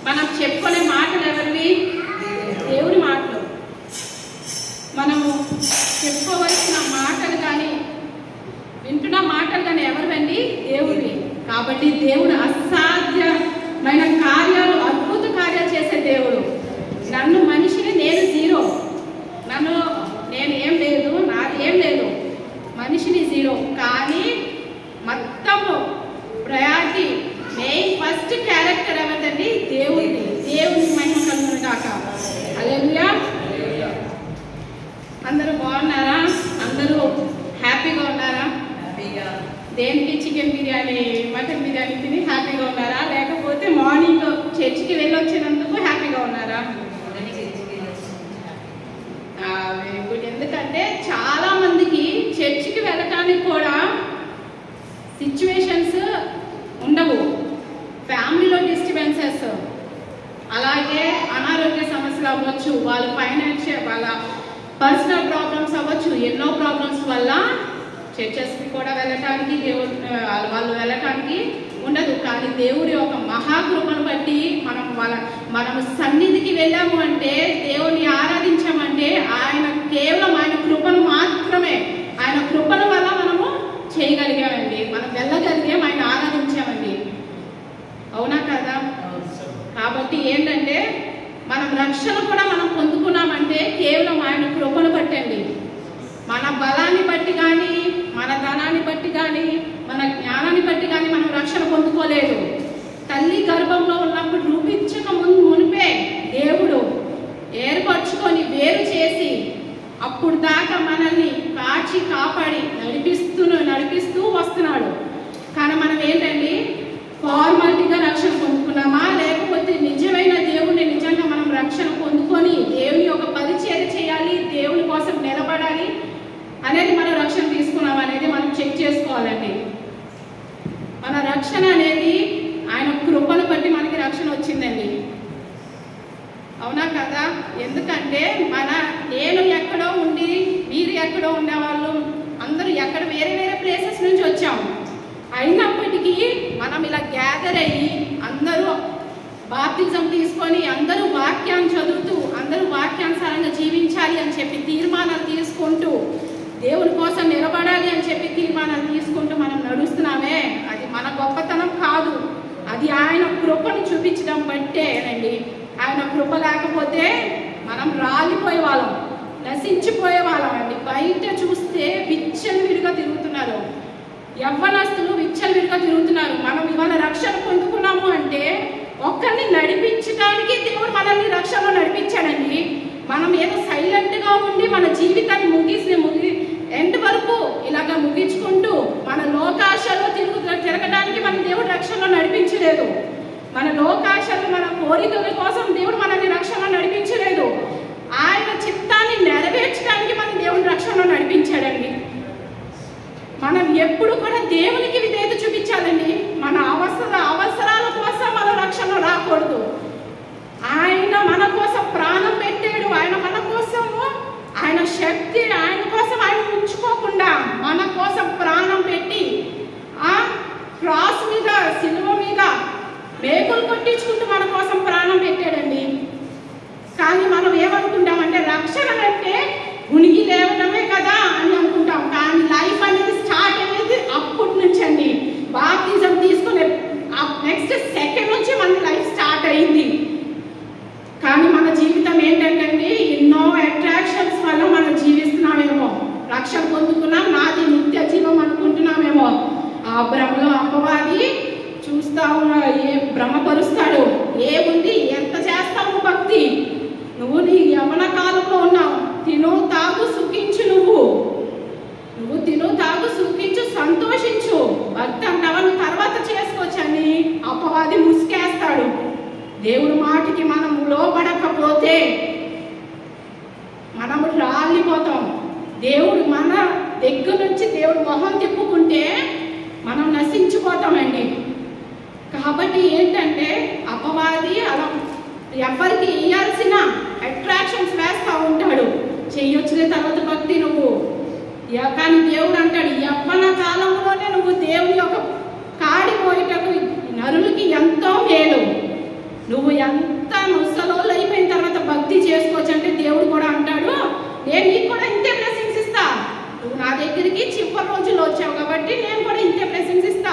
మనం చెప్పుకునే మాటలు ఎవరివి? దేవుని మాటలు. మనము చెప్పుకోవలసిన మాటలు కానీ వింటున్న మాటలు కానీ ఎవరివండి? దేవుడివి. కాబట్టి దేవుడు అసాధ్యమైన కార్యాలు, అద్భుత కార్యాలు చేసే దేవుడు. నన్ను మనిషిని, నేను జీరో, నేను ఏం లేదు, నాది ఏం లేదు, మనిషిని జీరో. కానీ మొత్తము ప్రయారిటీ, మెయిన్ ఫస్ట్ క్యారెక్టర్ ఎవరిదండి? దేవుడిది. దేవుని మహిమ కలుగును గాక. హల్లెలూయా. అందరూ బాగున్నారా? అందరూ హ్యాపీగా ఉన్నారా? దేనికి? చికెన్ బిర్యానీ, మటన్ బిర్యానీ తిని హ్యాపీగా ఉన్నారా? లేకపోతే మార్నింగ్ చర్చికి వెళ్ళొచ్చినందుకు హ్యాపీగా ఉన్నారా? Very good. ఎందుకంటే చాలా మందికి చర్చికి వెళ్ళటానికి కూడా సిచ్యువేషన్స్ ఉండవు. ఫ్యామిలీలో డిస్టర్బెన్సెస్, అలాగే అనారోగ్య సమస్యలు అవ్వచ్చు, వాళ్ళ ఫైనాన్షియల్, వాళ్ళ పర్సనల్ ప్రాబ్లమ్స్ అవ్వచ్చు. ఎన్నో ప్రాబ్లమ్స్ వల్ల చర్చెస్కి కూడా వెళ్ళటానికి వాళ్ళు వెళ్ళటానికి ఉండదు. కానీ దేవుడి యొక్క మహాకృపను బట్టి మనము సన్నిధికి వెళ్ళాము అంటే, దేవుని ఆరాధించామంటే, ఆయన కేవలం ఆయన కృపను మాత్రమే, ఆయన కృపల వల్ల మనము చేయగలిగామండి. మనం వెళ్ళగలిగాం, ఆయన ఆరాధించామండి. అవునా కదా? కాబట్టి ఏంటంటే మనం రక్షణ కూడా మనం పొందుకున్నామంటే కేవలం ఆయన కృపను బట్టండి. మన బలాన్ని బట్టి కానీ, మన ధనాన్ని బట్టి కానీ, మన జ్ఞానాన్ని బట్టి కానీ మనం రక్షణ పొందుకోలేదు. తల్లి గర్భంలో ఉన్నప్పుడు రూపించక మునిపే దేవుడు ఏర్పరచుకొని వేరు చేసి అప్పుడు దాకా మనల్ని కాచి కాపాడి నడిపిస్తూ వస్తున్నాడు. కానీ మనం ఏంటండి, ఫార్మాలిటీగా రక్షణ పొందుకున్నామా, లేకపోతే నిజమైన దేవుడిని నిజంగా మనం రక్షణ పొందుకొని దేవుని యొక్క పరిచర్య చేయాలి, దేవుని కోసం నిలబడాలి అనేది మనం రక్షణ తీసుకున్నాం అనేది మనం చెక్ చేసుకోవాలండి. మన రక్షణ అనేది ఆయన కృపను బట్టి మనకి రక్షణ వచ్చిందండి. అవునా కదా? ఎందుకంటే నేను ఎక్కడో ఉండి, మీరు ఎక్కడో ఉండేవాళ్ళు, అందరూ ఎక్కడ వేరే వేరే ప్లేసెస్ నుంచి వచ్చాము. అయినప్పటికీ మనం ఇలా గ్యాదర్ అయ్యి అందరూ బాప్తిజం తీసుకొని, అందరూ వాక్యాన్ని చదువుతూ, అందరూ వాక్యానుసారంగా జీవించాలి అని చెప్పి తీర్మానాలు తీసుకుంటూ, దేవుని కోసం నిలబడాలి అని చెప్పి తీర్మానాలు తీసుకుంటూ మనం నడుస్తున్నామే, అది మన గొప్పతనం కాదు. అది ఆయన కృపను చూపించడం బట్టేనండి. ఆయన కృప లేకపోతే మనం రాలిపోయే వాళ్ళం, నశించిపోయే వాళ్ళం అండి. బయట చూస్తే విచ్చలవిడిగా తిరుగుతున్నారు, యవ్వనస్తులు విచ్చలవిడిగా తిరుగుతున్నారు. మనం ఇవాళ రక్షణ పొందుకున్నాము అంటే ఒక్కరిని నడిపించడానికి దేవుడు మనల్ని రక్షణలో నడిపించాడండి. మనం ఏదో సైలెంట్గా ఉండి మన జీవితాన్ని ఎండ్ వరకు ఇలాగా ముగించుకుంటూ మన లోకాశలో తిరగడానికి మన దేవుడు రక్షణలో నడిపించలేదు. మన లోకాశలు, మన కోరికల కోసం దేవుడు మనల్ని రక్షణలో నడిపించలేదు. ఆయన చిత్తాన్ని నెరవేర్చడానికి మన దేవుని రక్షణలో నడిపించాడండి. మనం ఎప్పుడు కూడా దేవునికి విధేయత చూపించాలండి. మన అవసరాల కోసం మన రక్షణలో రాకూడదు. ఆయన మన కోసం ప్రాణం పెట్టాడు. ఆయన మన కోసము, ఆయన శక్తి ఆయన కోసం ఆయన ఉంచుకోకుండా మన కోసం ప్రాణం పెట్టి ఆ క్రాస్ మీద, సిలువ మీద మేకులు కొట్టించుకుంటూ మన కోసం ప్రాణం పెట్టాడండి. కానీ మనం ఏమనుకుంటామంటే రక్షణ అంటే ఉనికి లేవడమే కదా అని అనుకుంటాం. కానీ లైఫ్ అనేది స్టార్ట్ అయ్యేది అప్పటి నుంచి అండి. బాప్తిజం తీసుకునే నెక్స్ట్ సెకండ్ నుంచి మన లైఫ్ స్టార్ట్ అయింది. కానీ మన జీవితం ఏంటంటే ఎన్నో అట్రాక్షన్స్ వల్ల మనం జీవిస్తున్నామేమో, రక్షణ పొందుకున్నాం, నాది నిత్య జీవం అనుకుంటున్నామేమో. ఆ భ్రమలో అపవాది చూస్తా భ్రమపరుస్తాడు. ఏముంది, ఎంత చేస్తావు భక్తి, నువ్వు నీ యవ్వన కాలంలో ఉన్నావు, తిను తాగు సుఖించు, నువ్వు తిను తాగు సుఖించు, సంతోషించు, భక్తి అంటావా నువ్వు తర్వాత చేసుకోవచ్చని అపవాది ముసుకేస్తాడు. దేవుడి మాటకి మనం లోపడకపోతే మనము రాలిపోతాం. దేవుడు మన దగ్గర నుంచి దేవుడు మొహం తిప్పుకుంటే మనం నశించిపోతామండి. కాబట్టి ఏంటంటే అపవాది అలా ఎవరికి ఇయ్యాల్సిన అట్రాక్షన్స్ వేస్తూ ఉంటాడు. చెయ్యొచ్చిన తర్వాత భక్తి నువ్వు, కానీ దేవుడు అంటాడు యవ్వన కాలంలోనే నువ్వు దేవుని యొక్క కాడిపోయేటకు నరులకి ఎంతో మేలు. నువ్వు ఎంత ముసలోళ్ళు అయిపోయిన తర్వాత భక్తి చేసుకోవచ్చు అంటే దేవుడు కూడా అంటాడు, నేను నీకు కూడా ఇంతే బ్లెస్సింగ్స్ ఇస్తా. నువ్వు నా దగ్గరికి చివరి రోజుల్లో వచ్చావు కాబట్టి నేను కూడా ఇంతే బ్లెస్సింగ్స్ ఇస్తా.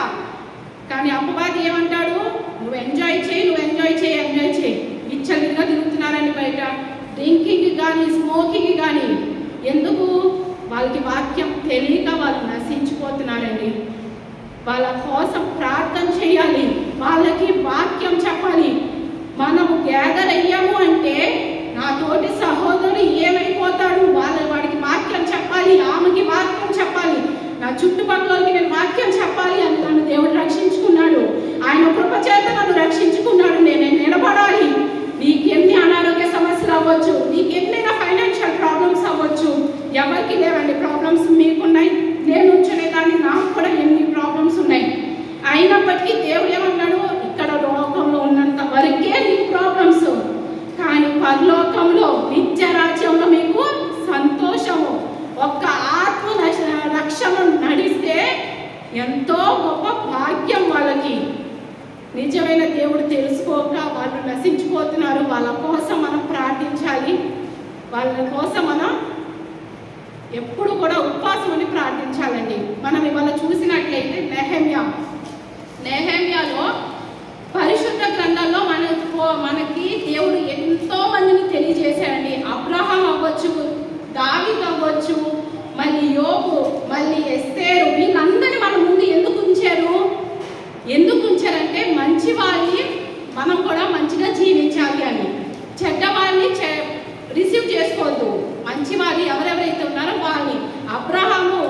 కానీ అపవాది ఏమంటాడు, నువ్వు ఎంజాయ్ చేయి, నువ్వు ఎంజాయ్ చేయి, ఎంజాయ్ చేయి. విచ్చలిగా తిరుగుతున్నారని బయట డ్రింకింగ్ కానీ స్మోకింగ్ కానీ. ఎందుకు? వాళ్ళకి వాక్యం తెలియక వాళ్ళు నశించిపోతున్నారండి. వాళ్ళ కోసం ప్రార్థన చేయాలి, వాళ్ళకి వాక్యం చెప్పాలి. మనము గ్యాదర్ అయ్యాము అంటే నా తోటి సహోదరుడు ఏమైపోతాడు, వాడికి వాక్యం చెప్పాలి, ఆమెకి వాక్యం చెప్పాలి, నా చుట్టుపక్కలకి నేను వాక్యం చెప్పాలి అని నన్ను దేవుడు రక్షించుకున్నాడు. ఆయన కృప చేత నన్ను రక్షించుకున్నాడు. నేను నిలబడాలి. నీకెన్ని అనారోగ్య సమస్యలు అవ్వచ్చు, నీకెన్నైనా ఫైనాన్షియల్ ప్రాబ్లమ్స్ అవ్వచ్చు. ఎవరికి లేవండి ప్రాబ్లమ్స్, మీకున్నాయి. నేను ఉంచలేదాన్ని, నాకు కూడా ఎన్ని ప్రాబ్లమ్స్ ఉన్నాయి. అయినప్పటికీ దేవుడు ఏమన్నాడు, ఇక్కడ లోకంలో ఉన్నంత వరకే నీకు ప్రాబ్లమ్స్, కానీ పరలోకంలో నిత్య రాజ్యంలో మీకు సంతోషము. ఒక్క ఆత్మ రక్షణ నడిస్తే ఎంతో గొప్ప భాగ్యం వాళ్ళకి. నిజమైన దేవుడు తెలుసుకోక వాళ్ళు నశించిపోతున్నారు. వాళ్ళ కోసం మనం ప్రార్థించాలి. వాళ్ళ కోసం మనం ఎప్పుడు కూడా ఉపవాసం అని ప్రార్థించాలండి. మనం ఇవాళ చూసినట్లయితే నెహెమ్యాలో పరిశుద్ధ గ్రంథాల్లో మనకి దేవుడు ఎంతో మందిని తెలియజేశాడండి. అబ్రహాం అవ్వచ్చు, దావీదు అవ్వచ్చు, మళ్ళీ యోబు, మళ్ళీ ఎస్తేరు, వీళ్ళందరినీ మన ముందు ఎందుకు ఉంచారంటే మంచి వాళ్ళని మనం కూడా మంచిగా జీవించాలి అని. చెడ్డవాళ్ళని రిసీవ్ చేసుకోవద్దు. మంచి వాళ్ళు ఎవరెవరైతే ఉన్నారో వాళ్ళని. అబ్రహాము,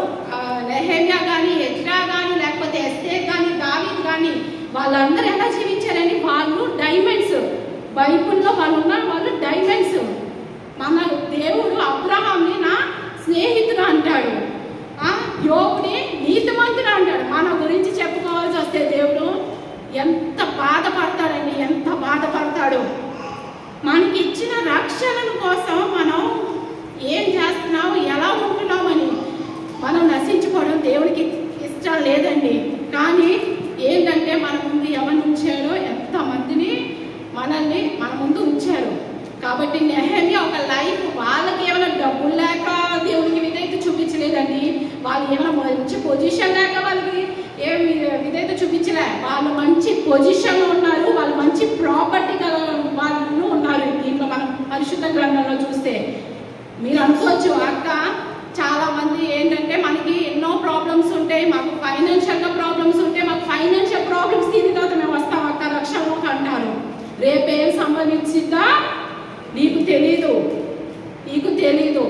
నెహెమ్యా కానీ, ఎజ్రా కానీ, లేకపోతే ఎస్తేర్ కానీ, దావీదు కానీ, వాళ్ళందరూ ఎలా జీవించారని, వాళ్ళు డైమండ్స్. బైబుల్లో వాళ్ళు డైమండ్స్. మన దేవుడు అబ్రహాంని నా స్నేహితుడు అంటాడు, యోబుని నీతిమంతుడు అంటాడు. మన గురించి చెప్పుకోవాల్సి వస్తే దేవుడు ఎంత బాధపడతాడండి, ఎంత బాధపడతాడు. మనకి ఇచ్చిన రక్షణ కోసం మనం ఏం చేస్తున్నాము, ఎలా ఉంటున్నామని మనం నశించుకోవడం దేవుడికి ఇష్టం లేదండి. కానీ ఏంటంటే మన ముందు ఎవరిని ఉంచారో, ఎంతమందిని మనల్ని మన ముందు ఉంచారు. కాబట్టి నెహెమ్యా ఒక లైఫ్, వాళ్ళకి ఏమైనా డబ్బులు లేక దేవుడికి విధేయత చూపించలేదండి. వాళ్ళు ఏమైనా మంచి పొజిషన్ లేక వాళ్ళకి ఏమి విధేయత చూపించలే. వాళ్ళు మంచి పొజిషన్లో ఉన్నారు, వాళ్ళు మంచి ప్రాపర్టీ గల వాళ్ళు ఉన్నారు. దీంట్లో మనం పరిశుద్ధ గ్రంథంలో చూస్తే మీరు అనుకోవచ్చు, అక్క చాలా మంది ఏంటంటే మనకి ఎన్నో ప్రాబ్లమ్స్ ఉంటాయి, మాకు ఫైనాన్షియల్గా ప్రాబ్లమ్స్ ఉంటాయి, మాకు ఫైనాన్షియల్ ప్రాబ్లమ్స్ తీరిన తర్వాత మేము వస్తాం అక్క రక్షణలోకి అంటారు. రేపేం సంభవించిందా నీకు తెలీదు.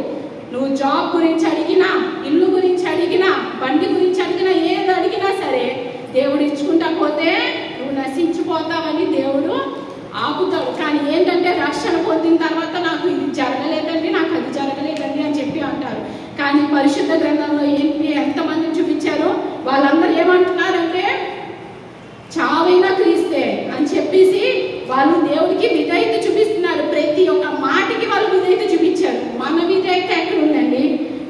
నువ్వు జాబ్ గురించి అడిగినా, ఇల్లు గురించి అడిగినా, బండి గురించి అడిగినా, ఏది అడిగినా సరే దేవుడు ఇచ్చుకుంటా పోతే నువ్వు నశించిపోతావని దేవుడు ఆపుతాడు. కానీ ఏంటంటే రక్షణ పొందిన తర్వాత నాకు ఇది జరగలేదండి, నాకు అది జరగలేదండి అని చెప్పి అంటారు. కానీ పరిశుద్ధ గ్రంథంలో ఏంటి ఎంతమందిని చూపించారో వాళ్ళందరూ ఏమంటున్నారంటే చావైనా క్రీస్తే అని చెప్పేసి వాళ్ళు దేవుడికి విధేయత చూపిస్తున్నారు. ప్రతి ఒక్క మాటకి వాళ్ళు విధేయత చూపించారు. మన విధేయత ఎక్కడ ఉందండి?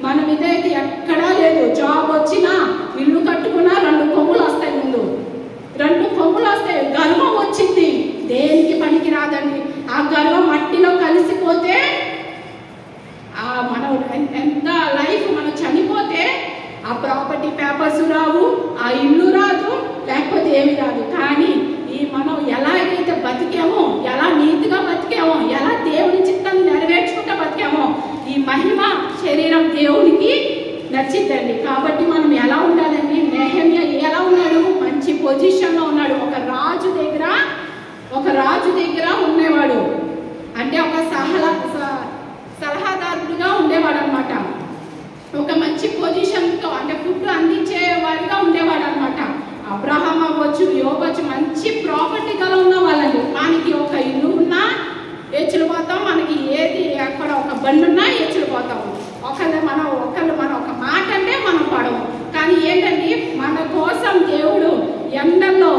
మన విధేయత ఎక్కడా లేదు. జాబ్ వచ్చినా, ఇల్లు కట్టుకున్నా 2 కొమ్ములు వస్తాయి. ముందు 2 కొమ్ములు వస్తాయి. గర్వం వచ్చింది, దేనికి పనికి రాదండి. ఆ గర్వం మట్టిలో కలిసిపోతే మనం ఎంత లైఫ్ మనం చనిపోతే ఆ ప్రాపర్టీ పేపర్స్ రావు, ఆ ఇల్లు రాదు, లేకపోతే ఏమి రాదు. కానీ మనం ఎలాగైతే బతికామో, ఎలా నీతిగా బతికామో, ఎలా దేవుని చిత్తాన్ని నెరవేర్చుకుంటూ బతికామో, ఈ మహిమ శరీరం దేవునికి నచ్చిందండి. కాబట్టి మనం ఎలా ఉండాలండి? నెహెమ్యా ఎలా ఉన్నాడు? మంచి పొజిషన్లో ఉన్నాడు. ఒక రాజు దగ్గర ఉండేవాడు. అంటే ఒక సలహాదారుడుగా ఉండేవాడు అనమాట. ఒక మంచి పొజిషన్తో, అంటే ఫుడ్ అందించేవాడిగా ఉండేవాడు అనమాట. అబ్రహాం అవ్వచ్చు, యోబు మంచి ప్రాపర్టీ గల ఉన్న వాళ్ళండి. మనకి ఒక ఇల్లు ఉన్నా ఎచ్చులు పోతాం, మనకి ఏది అక్కడ ఒక బండి ఉన్నా ఎచ్చులు పోతాం. ఒకళ్ళు మనం ఒక మాట అంటే మనం పడము. కానీ ఏంటండి, మన కోసం దేవుడు ఎండల్లో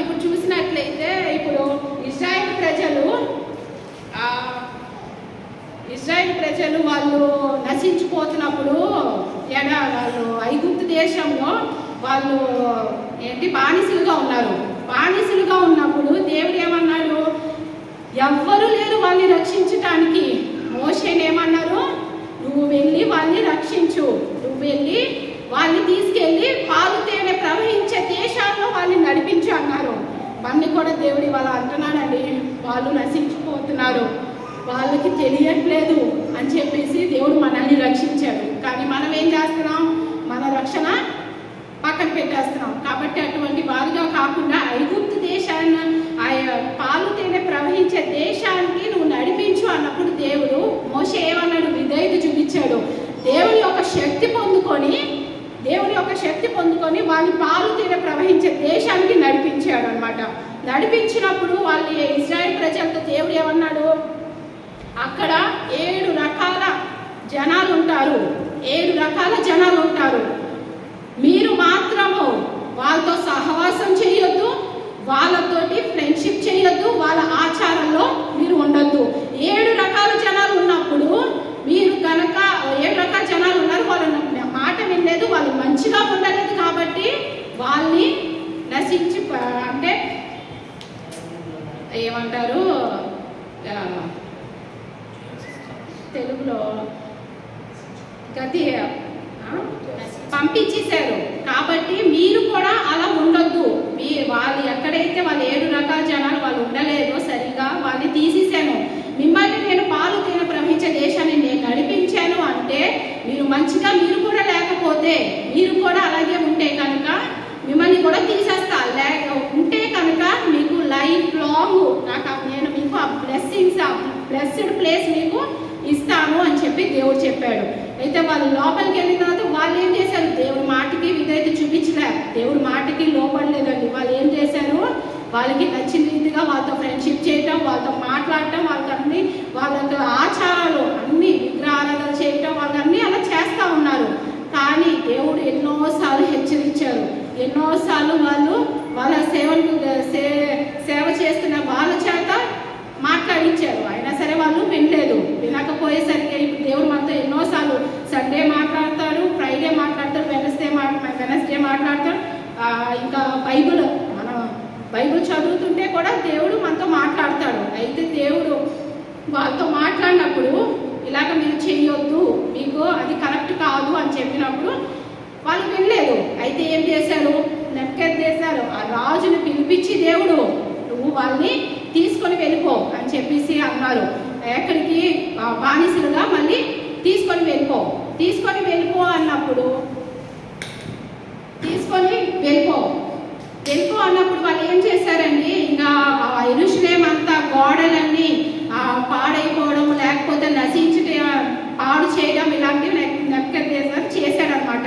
ఇప్పుడు చూసినట్లయితే ఇప్పుడు ఇజ్రాయెల్ ప్రజలు వాళ్ళు నశించిపోతున్నప్పుడు వాళ్ళు ఐగుప్తు దేశంలో వాళ్ళు బానిసలుగా ఉన్నారు. బానిసలుగా ఉన్నప్పుడు దేవుడు ఏమన్నాడు, ఎవ్వరూ లేరు వాళ్ళని రక్షించటానికి. మోషేని ఏమన్నారు, నువ్వు వెళ్ళి వాళ్ళని రక్షించు, నువ్వు వెళ్ళి వాళ్ళని తీసుకెళ్ళి పాలు తేనె ప్రవహించే దేశాల్లో వాళ్ళని నడిపించు అన్నారు. వాళ్ళని కూడా దేవుడు ఇవాళ అంటున్నాడండి, వాళ్ళు నశించిపోతున్నారు, వాళ్ళకి తెలియట్లేదు అని చెప్పేసి దేవుడు మనల్ని రక్షించాడు. కానీ మనం ఏం చేస్తున్నాం, మన రక్షణ పక్కన పెట్టేస్తున్నాం. కాబట్టి అటువంటి వారుగా కాకుండా ఐగుప్తు దేశాన్ని పాలు తేనె ప్రవహించే దేశానికి నువ్వు నడిపించు అన్నప్పుడు దేవుడు మోషే ఏమన్నాడు, విధేయత చూపించాడు. దేవుని యొక్క శక్తి పొందుకొని వాళ్ళని పాలు తేనె ప్రవహించే దేశానికి నడిపించాడు అనమాట. నడిపించినప్పుడు వాళ్ళు ఇజ్రాయెల్ ప్రజలతో దేవుడు ఏమన్నాడు, అక్కడ 7 రకాల జనాలు ఉంటారు. మీరు మాత్రము వాళ్ళతో సహవాసం చేయొద్దు, వాళ్ళతోటి ఫ్రెండ్షిప్ చేయొద్దు, వాళ్ళ ఆచారంలో మీరు ఉండొద్దు. 7 రకాల జనాలు ఉన్నప్పుడు మీరు కనుక 7 రకాల జనాలు ఉన్నారు, వాళ్ళ మాట వినలేదు, వాళ్ళు మంచిగా ఉండలేదు. కాబట్టి వాళ్ళని నశించి అంటే ఏమంటారు తెలుగులో గతి పంపించేశారు. కాబట్టి మీరు కూడా అలా ఉండొద్దు. వాళ్ళు ఎక్కడైతే వాళ్ళు 7 రకాల జనాలు వాళ్ళు ఉండలేదో సరిగా వాళ్ళని తీసేశాను. మిమ్మల్ని నేను పాలు తేనె ప్రవహించే దేశాన్ని నేను నడిపించాను అంటే మీరు మంచిగా మీరు కూడా లేకపోతే, మీరు కూడా అలాగే ఉంటే కనుక మిమ్మల్ని కూడా తీసేస్తా. ఉంటే కనుక మీకు లైఫ్ లాంగ్ నేను మీకు ఆ బ్లెస్సింగ్స్, ఆ బ్లెస్డ్ ప్లేస్ మీకు ఇస్తాను అని చెప్పి దేవుడు చెప్పాడు. అయితే వాళ్ళు లోపలికి వెళ్ళిన తర్వాత వాళ్ళు ఏం చేశారు, దేవుడి మాటకి విధేయత చూపించలే, దేవుడి మాటకి లోపడలేదండి. వాళ్ళు ఏం చేశారు, వాళ్ళకి నచ్చిన రీతిగా వాళ్ళతో ఫ్రెండ్షిప్ చేయటం, వాళ్ళతో మాట్లాడటం, వాళ్ళకి వాళ్ళ ఆచారాలు అన్ని విగ్రహారాధన చేయటం, వాళ్ళన్నీ అలా చేస్తూ ఉన్నారు. కానీ దేవుడు ఎన్నోసార్లు హెచ్చరించారు, ఎన్నోసార్లు వాళ్ళ సేవ చేస్తున్న వాళ్ళ చేత మాట్లాడించారు. అయినా సరే వాళ్ళు వినలేదు. వినకపోయేసరికి ఇప్పుడు దేవుడు మనతో ఎన్నోసార్లు సండే మాట్లాడతారు, ఫ్రైడే మాట్లాడతారు, వెనస్డే మాట్లాడతారు. ఇంకా మనం బైబిల్ చదువుతుంటే కూడా దేవుడు మనతో మాట్లాడతాడు. అయితే దేవుడు వాళ్ళతో మాట్లాడినప్పుడు ఇలాగ మీరు చెయ్యొద్దు, మీకు అది కరెక్ట్ కాదు అని చెప్పినప్పుడు వాళ్ళు వినలేదు. అయితే ఏం చేశారు, నెబుకద్నెజరు ఆ రాజుని పిలిపించి దేవుడు నువ్వు వాళ్ళని తీసుకొని వెళ్ళిపో అని చెప్పేసి అన్నారు. ఎక్కడికి, బానిసలుగా మళ్ళీ తీసుకొని వెళ్ళిపో అన్నప్పుడు వెళ్ళిపో అన్నప్పుడు వాళ్ళు ఏం చేశారండి, ఇంకా యెరూషలేము అంతా గోడలన్నీ పాడైపోవడం, లేకపోతే పాడు చేయడం ఇలాంటివి నెబుకద్నెజరు చేశాడనమాట.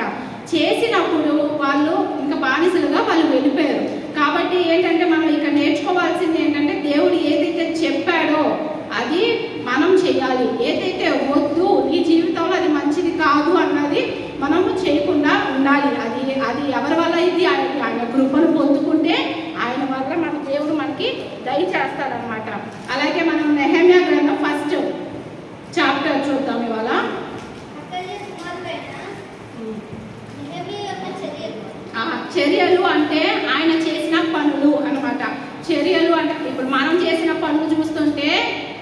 చేసినప్పుడు వాళ్ళు ఇంకా బానిసలుగా వాళ్ళు వెళ్ళిపోయారు. కాబట్టి ఏంటంటే మనం ఇక్కడ నేర్చుకోవాల్సింది ఏంటంటే దేవుడు ఏదైతే చెప్పాడో అది మనం చేయాలి. ఏదైతే వద్దు, నీ జీవితంలో అది మంచిది కాదు అన్నది మనము చేయకుండా ఉండాలి. అది ఎవరి వల్ల ఇది ఆయన కృపను పొందుకుంటే ఆయన వల్ల మన దేవుడు మనకి దయచేస్తాడనమాట. అలాగే మనం నెహెమ్యా గ్రంథం 1st చాప్టర్ చూద్దాం ఇవాళ. చర్యలు అంటే ఆయన చేసిన పనులు అన్నమాట. చర్యలు అంటే ఇప్పుడు మనం చేసిన పనులు చూస్తుంటే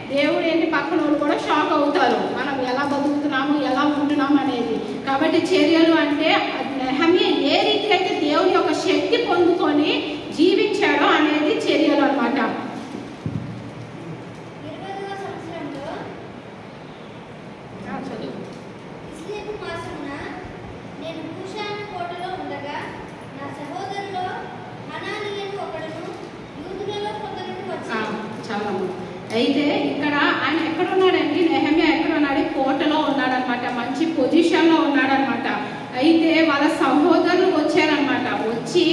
దేవుడు ఏంటి పక్కన వాళ్ళు కూడా షాక్ అవుతారు, మనం ఎలా బతుకుతున్నాము, ఎలా ఉంటున్నాము అనేది. కాబట్టి చర్యలు అంటే నెహెమ్యా ఏ రీతి అయితే దేవుని యొక్క శక్తి పొందుకొని జీవించాడో అనేది చర్యలు అన్నమాట. అయితే ఇక్కడ ఆయన ఎక్కడ ఉన్నాడండి, నెహెమ్యా ఎక్కడ ఉన్నాడు, కోటలో ఉన్నాడనమాట, మంచి పొజిషన్లో ఉన్నాడనమాట. అయితే వాళ్ళ సహోదరులు వచ్చారనమాట. వచ్చి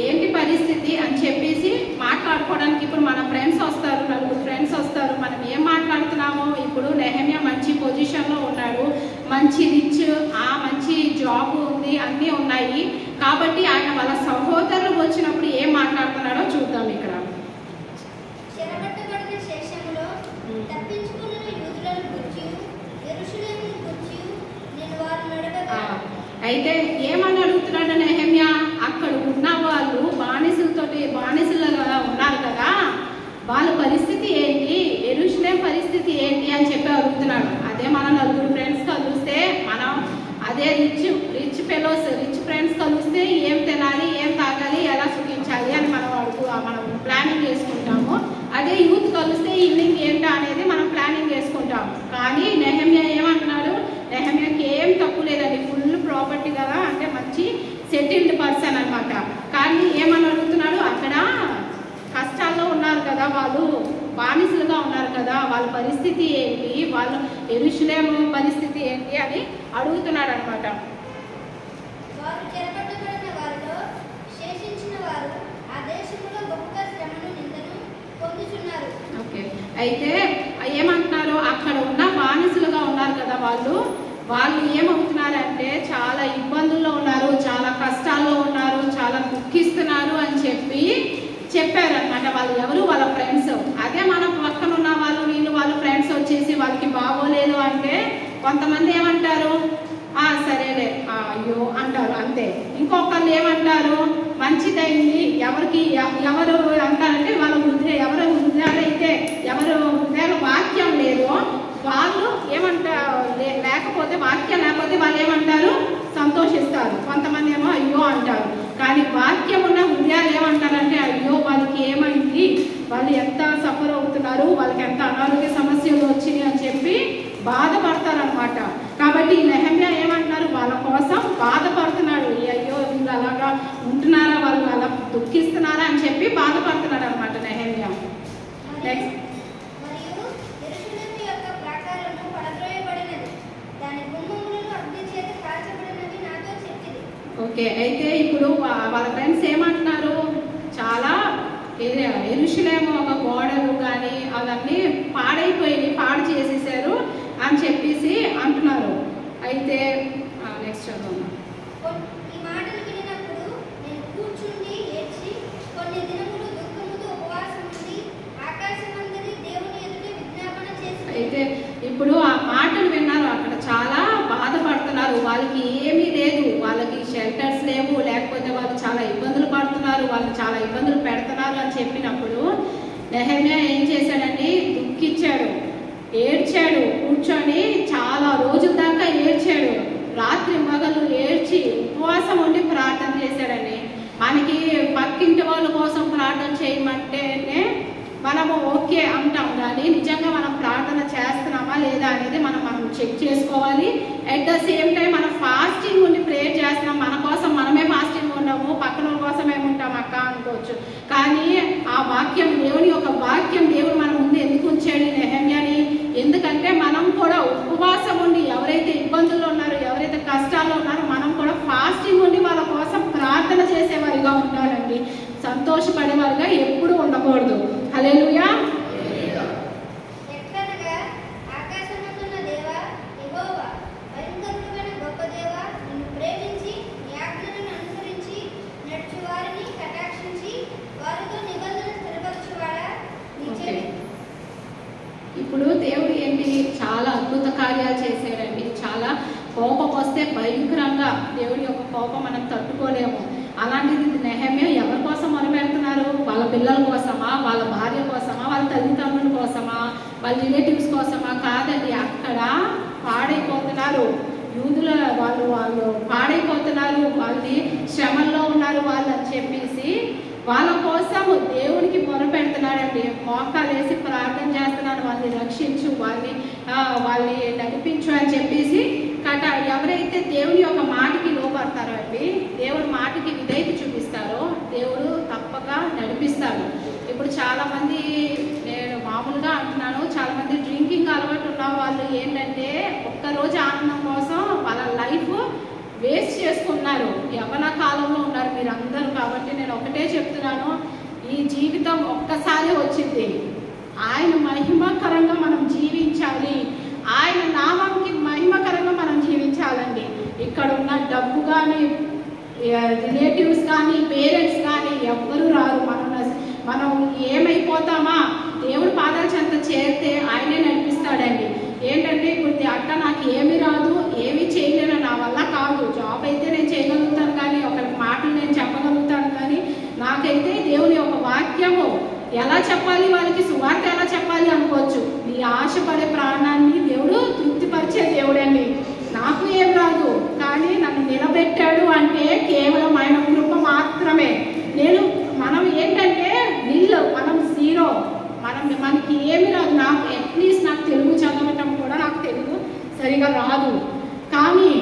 ఏంటి పరిస్థితి అని చెప్పేసి మాట్లాడుకోవడానికి ఇప్పుడు మన ఫ్రెండ్స్ వస్తారు, 4 ఫ్రెండ్స్ వస్తారు. మనం ఏం మాట్లాడుతున్నామో, ఇప్పుడు నెహెమ్యా మంచి పొజిషన్లో ఉన్నాడు, మంచి రిచ్, మంచి జాబ్ ఉంది, అన్నీ ఉన్నాయి. కాబట్టి ఆయన వాళ్ళ సహోదరులు వచ్చి వచ్చినప్పుడు ఏం మాట్లాడుతున్నాడో చూద్దాం ఇక్కడ. అయితే ఏమని అడుగుతున్నాడు నెహెమ్యా, అక్కడ ఉన్న వాళ్ళు బానిసలుగా ఉన్నారు కదా, వాళ్ళ పరిస్థితి ఏంటి, యెరూషలేం పరిస్థితి ఏంటి అని చెప్పి అడుగుతున్నాడు. అదే మన నలుగురు ఫ్రెండ్స్ కలిస్తే మనం అదే రిచ్ ఫ్రెండ్స్ కలిస్తే ఏం తినాలి, ఏం తాగాలి, ఎలా సుఖించాలి అని మనం ప్లానింగ్ చేసుకుంటాము. అదే యూత్ కలిస్తే ఈవినింగ్ ఏంటా అనేది మనం ప్లానింగ్ చేసుకుంటాము. కానీ నెహెమ్యా ఏమంటున్నాడు, నెహెమ్యాకి ఏం తప్పు లేదండి, ఫుల్ ప్రాపర్టీ కదా, అంటే మంచి సెటిల్డ్ పర్సన్ అనమాట. కానీ ఏమని అడుగుతున్నాడు, అక్కడ కష్టాల్లో ఉన్నారు కదా, వాళ్ళు బానిసలుగా ఉన్నారు కదా, వాళ్ళ పరిస్థితి ఏంటి, వాళ్ళు యెరూషలేము పరిస్థితి ఏంటి అని అడుగుతున్నాడు అనమాట. ఓకే, అయితే ఏమంటున్నారు, అక్కడ ఉన్న బానిసలుగా ఉన్నారు కదా వాళ్ళు ఏమవుతున్నారంటే చాలా ఇబ్బందుల్లో ఉన్నారు, చాలా కష్టాల్లో ఉన్నారు, చాలా దుఃఖిస్తున్నారు అని చెప్పారనమాట. వాళ్ళు ఎవరు, వాళ్ళ ఫ్రెండ్స్. అదే మన పక్కన ఉన్న వాళ్ళ ఫ్రెండ్స్ వచ్చేసి వాళ్ళకి బాగోలేదు అంటే కొంతమంది ఏమంటారు, సరేలే అయ్యో అంటారు, అంతే. ఇంకొకళ్ళు ఏమంటారు, మంచిదైంది. ఎవరు అంటారంటే వాళ్ళ ఎవరు హృదయాలైతే ఎవరు హృదయాల వాక్యం లేదో వాళ్ళు ఏమంటారు, లేకపోతే వాక్యం లేకపోతే వాళ్ళు ఏమంటారు, సంతోషిస్తారు. కొంతమంది ఏమో అయ్యో అంటారు. కానీ వాక్యం ఉన్న హృదయాలు ఏమంటారంటే అయ్యో వాళ్ళకి ఏమైంది, వాళ్ళు ఎంత సఫర్ అవుతున్నారు, వాళ్ళకి ఎంత అనారోగ్య సమస్యలు వచ్చినాయి అని చెప్పి బాధపడతారనమాట. కాబట్టి నెహెమ్యా ఏమంటున్నారు, వాళ్ళ కోసం బాధపడుతున్నాడు. అయ్యో వీళ్ళు అలాగా ఉంటున్నారా, వాళ్ళు అలా దుఃఖిస్తున్నారా అని చెప్పి బాధపడుతున్నాడు అనమాట నెహెమ్యా. నెక్స్ట్, ఓకే, అయితే ఇప్పుడు వాళ్ళ ఫ్రెండ్స్ ఏమంటున్నారు, చాలా యెరూషలేము ఒక గోడలు కానీ అవన్నీ పాడు చేసేసారు అని చెప్పేసి అంటున్నారు. అయితే నెక్స్ట్ చదువు. అయితే ఇప్పుడు ఆ మాటలు విన్నారు, అక్కడ చాలా బాధపడుతున్నారు. వాళ్ళకి ఏమీ లేదు, వాళ్ళకి షెల్టర్స్ లేవు, లేకపోతే వాళ్ళు చాలా ఇబ్బందులు పడుతున్నారు, వాళ్ళు చాలా ఇబ్బందులు పెడుతున్నారు అని చెప్పినప్పుడు నెహెమ్యా ఏం చేశాడండి, దుఃఖించాడు, ఏడ్చాడు, కూర్చొని చాలా రోజుల దాకా ఏడ్చాడు. రాత్రి మగలు ఏడ్చి ఉపవాసం ఉండి ప్రార్థన చేశాడండి. మనకి పక్కింటి వాళ్ళ కోసం ప్రార్థన చేయమంటేనే మనము ఓకే అంటాం, కానీ నిజంగా మనం ప్రార్థన చేస్తున్నామా లేదా అనేది మనం చెక్ చేసుకోవాలి. అట్ ద సేమ్ టైం మనం ఫాస్టింగ్ ఉండి ప్రేయర్ చేస్తున్నాం, మన కోసం మనమే ఫాస్టింగ్ ఉండము, పక్కన కోసం ఏముంటాం అక్క అనుకోవచ్చు. కానీ ఆ వాక్యం, దేవుని యొక్క వాక్యం దేవుడు మన ముందు ఎందుకు ఉంచాడు నెహెమ్యాని, ఎందుకంటే మనం కూడా ఉపవాసం ఉండి ఎవరైతే ఇబ్బందుల్లో ఉన్నారో, ఎవరైతే కష్టాల్లో ఉన్నారో మనం కూడా ఫాస్టింగ్ ఉండి వాళ్ళ కోసం ప్రార్థన చేసేవారిగా ఉండాలండి, సంతోషపడేవారిగా ఎప్పుడు ఉండకూడదు. హల్లెలూయా. ఇప్పుడు దేవుడు ఏంటి, చాలా అద్భుత కార్యాలు చేశాడండి. చాలా కోపం వస్తే భయంకరంగా దేవుడి యొక్క కోపం మనం తట్టుకోలేము. అలాంటిది నెహెమ్యా ఎవరి కోసం మొరపెడుతున్నారు, వాళ్ళ పిల్లల కోసమా, వాళ్ళ భార్య కోసమా, వాళ్ళ తల్లిదండ్రుల కోసమా, వాళ్ళ రిలేటివ్స్ కోసమా? కాదండి, అక్కడ పాడైపోతున్నారు యూదుల వాళ్ళు పాడైపోతున్నారు, వాళ్ళని శ్రమల్లో ఉన్నారు వాళ్ళు అని చెప్పేసి వాళ్ళ కోసం దేవునికి మొరపెడుతున్నాడండి. మోకాలు వేసి ప్రార్థన చేస్తున్నాడు, వాళ్ళని రక్షించు, వాళ్ళని నడిపించు అని చెప్పేసి ఎవరైతే దేవుని యొక్క మాటకి లోపడతారో అండి, దేవుడి మాటకి విధేయత చూపిస్తారో దేవుడు తప్పక నడిపిస్తాడు. ఇప్పుడు చాలామంది, నేను మామూలుగా అంటున్నాను, చాలామంది డ్రింకింగ్ అలవాటు ఉన్న వాళ్ళు ఏంటంటే ఒక్కరోజు ఆనందం కోసం వాళ్ళ లైఫ్ వేస్ట్ చేసుకున్నారు. యవ్వన కాలంలో ఉన్నారు మీరందరూ. కాబట్టి నేను ఒకటే చెప్తున్నాను, ఈ జీవితం ఒక్కసారి వచ్చింది, ఆయన మహిమకరంగా మనం జీవించాలి, ఆయన నామంకి మహిమకరంగా మనం జీవించాలండి. ఇక్కడ ఉన్న డబ్బు కానీ, రిలేటివ్స్ కానీ, పేరెంట్స్ కానీ మనం ఏమైపోతామా దేవుడి పాదాల చెంత చేరితే ఆయనే నడిపిస్తాడండి. ఏంటంటే ఇప్పుడు అక్క నాకు ఏమీ రాదు, ఏమీ చేయలేను, నా వల్ల కాదు, జాబ్ అయితే నేను చేయగలుగుతాను కానీ ఒకరికి మాటలు నేను చెప్పగలుగుతాను కానీ నాకైతే దేవుని ఒక వాక్యము ఎలా చెప్పాలి, వాళ్ళకి సువార్త ఎలా చెప్పాలి అనుకోవచ్చు. నీ ఆశపడే ప్రాణాన్ని దేవుడు తృప్తిపరిచే దేవుడండి. నాకు ఏం రాదు కానీ నన్ను నిలబెట్టాడు అంటే కేవలం ఆయన కృప మాత్రమే. మనం ఏంటంటే మనం జీరో, మనకి ఏమి రాదు. నాకు అట్లీస్ట్ నాకు తెలుగు చదవటం కూడా నాకు తెలుగు సరిగా రాదు, కానీ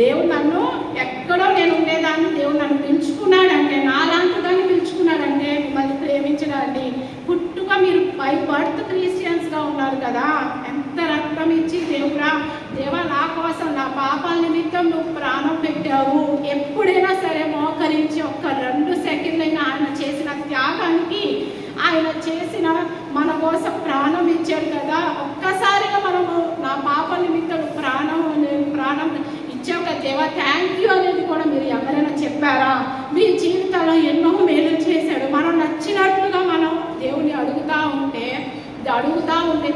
దేవుడు నన్ను ఎక్కడో నేను ఉండేదాన్ని దేవుడు నన్ను పిలుచుకున్నాడంటే, నాలాంటిదాన్ని పిలుచుకున్నాడంటే మిమ్మల్ని ప్రేమించడండి. పుట్టుక మీరు బై బర్త్ క్రిస్టియన్స్గా ఉన్నారు కదా, ఎంత రక్తం ఇచ్చి దేవా నా కోసం నా పాపాల నిమిత్తం నువ్వు ప్రాణం పెట్టావు. ఎప్పుడైనా సరే మోకరించి ఒక్క 2 సెకండ్లైనా ఆయన చేసిన త్యాగానికి, ఆయన చేసిన మన కోసం ప్రాణం ఇచ్చాడు కదా, ఒక్కసారిగా మనము నా పాపాల నిమిత్తం ప్రాణం ఇచ్చావు కదా దేవా, థ్యాంక్ యూ అనేది కూడా మీరు ఎవరైనా చెప్పారా? మీ జీవితంలో ఎన్నో మేలు చేశాడు. మనం నచ్చినట్లుగా మనం దేవుని అడుగుతూ ఉంటే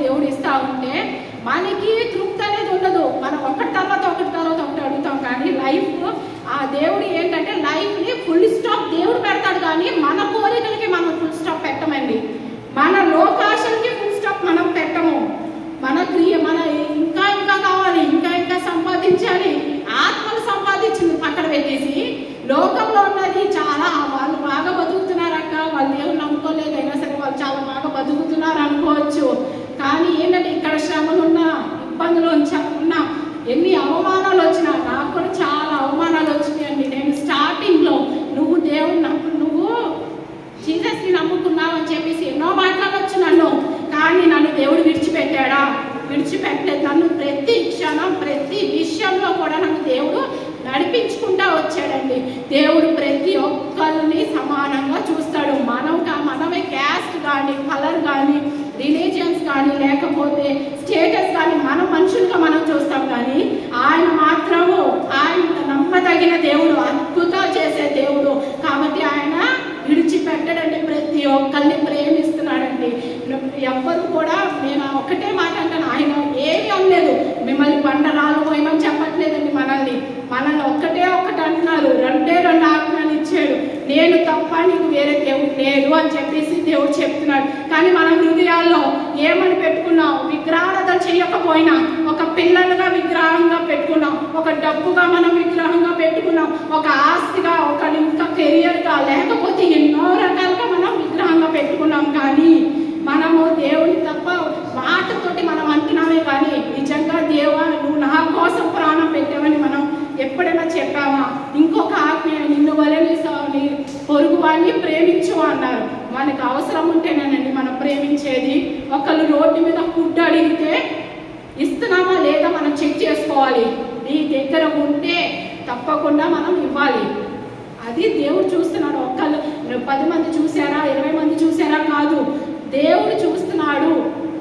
దేవుడు ఇస్తూ ఉంటే మనకి తృప్తి అనేది ఉండదు. మనం ఒకటి తర్వాత ఒకటి అడుగుతాం కానీ లైఫ్ ఆ దేవుడు ఏంటంటే లైఫ్ని ఫుల్ స్టాప్ దేవుడు పెడతాడు కానీ మన కోరికలకి మనం ఫుల్ స్టాప్ పెట్టమండి. మన లోకాశలకి ఫుల్ స్టాప్ మనం పెట్టము. మన ఇంకా కావాలి, ఇంకా సంపాదించాలి, ఆత్మను సంపాదించింది పక్కన పెట్టేసి లోకంలో ఉన్నది చాలా వాళ్ళు బాగా బతుకుతున్నారక్క, వాళ్ళు దేవుడు నమ్ముకోలేదైనా సరే వాళ్ళు చాలా బాగా బతుకుతున్నారు అనుకోవచ్చు. కానీ ఏంటంటే ఇక్కడ శ్రమలున్నా, ఇబ్బందులు ఉన్నా, ఎన్ని అవమానాలు వచ్చినా, నాకు కూడా చాలా అవమానాలు వచ్చినాయండి. నేను స్టార్టింగ్లో నువ్వు జీసస్ని నమ్ముకున్నావు అని చెప్పేసి ఎన్నో మాట్లాడవచ్చు నన్ను, కానీ నన్ను దేవుడు విడిచిపెట్టలేదు. నన్ను ప్రతి క్షణం ప్రతి విషయంలో కూడా నన్ను దేవుడు నడిపించుకుంటా వచ్చాడండి. దేవుడు ప్రతి ఒక్కరిని సమానంగా చూస్తాడు. మనమే క్యాస్ట్ కానీ, కలర్ కానీ, రిలీజియన్స్ కానీ, లేకపోతే స్టేటస్ కానీ మనం మనుషులుగా మనం చూస్తాం కానీ ఆయన మాత్రము ఆయన నమ్మదగిన దేవుడు, అద్భుతాలు చేసే దేవుడు. కాబట్టి ఆయన విడిచిపెట్టడండి, ప్రతి ఒక్కరిని ప్రేమిస్తున్నాడండి. ఎవ్వరు కూడా నేను ఒకటే మాట అంటాను, ఆయన ఏమీ అనలేదు, మిమ్మల్ని బండరాలు పోయమని చెప్పట్లేదండి. మనల్ని ఒకటి అంటున్నారు, 2 ఆజ్ఞలు ఇచ్చాడు. నేను తప్ప నీకు వేరే దేవుడు లేడు అని చెప్పేసి దేవుడు చెప్తున్నాడు. కానీ మన హృదయాల్లో ఏమని పెట్టుకున్నాం? విగ్రహారాధన చేయకపోయినా ఒక పిల్లలుగా విగ్రహంగా పెట్టుకున్నాం, ఒక డబ్బుగా మనం విగ్రహంగా పెట్టుకున్నాం, ఒక ఆస్తిగా, ఒక ఇంకా కెరియర్గా, లేకపోతే ఎన్నో రకాలుగా మనం విగ్రహంగా పెట్టుకున్నాం. కానీ మనము దేవుని తప్ప మాటతోటి మనం అంటున్నామే కానీ నిజంగా దేవా నువ్వు నా కోసం ప్రాణం పెట్టావని మనం ఎప్పుడైనా చెప్పామా? ఇంకొక ఆజ్ఞ, నిన్ను వలె నీ పొరుగు వాడిని ప్రేమించు అన్నారు. మనకు అవసరం ఉంటేనేనండి మనం ప్రేమించేది. ఒకళ్ళు రోడ్డు మీద ఫుడ్ అడిగితే ఇస్తున్నామా లేదా మనం చెక్ చేసుకోవాలి. నీ దగ్గర ఉంటే తప్పకుండా మనం ఇవ్వాలి. అది దేవుడు చూస్తున్నాడు. ఒక్కళ్ళు 10 మంది చూసారా, 20 మంది చూసారా కాదు, దేవుడు చూస్తున్నాడు.